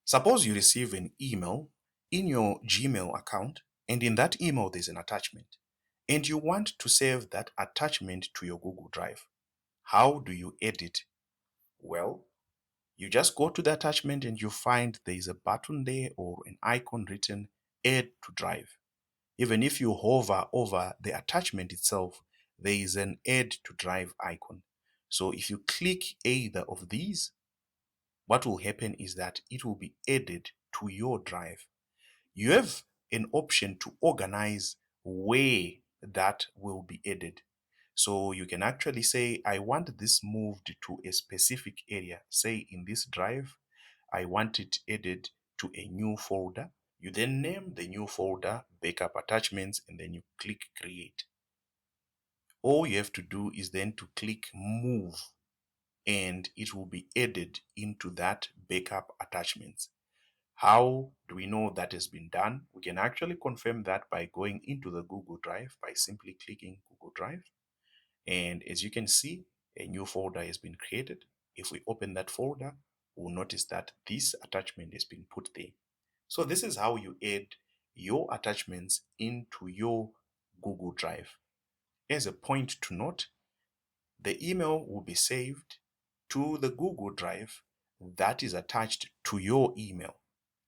Suppose you receive an email in your Gmail account, and in that email there's an attachment, and you want to save that attachment to your Google Drive. How do you edit? Well, you just go to the attachment and you find there is a button there or an icon written Add to Drive. Even if you hover over the attachment itself, there is an Add to Drive icon. So if you click either of these, what will happen is that it will be added to your drive. You have an option to organize where that will be added. So you can actually say, I want this moved to a specific area. Say in this drive, I want it added to a new folder. You then name the new folder, backup attachments, and then you click create. All you have to do is then to click move, and it will be added into that backup attachments. How do we know that has been done? We can actually confirm that by going into the Google Drive by simply clicking Google Drive. And as you can see, a new folder has been created. If we open that folder, we'll notice that this attachment has been put there. So this is how you add your attachments into your Google Drive. Here's a point to note. The email will be saved to the Google Drive that is attached to your email.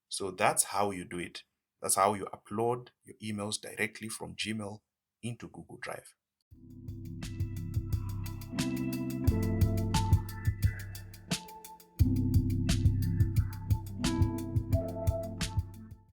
So that's how you do it. That's how you upload your emails directly from Gmail into Google Drive.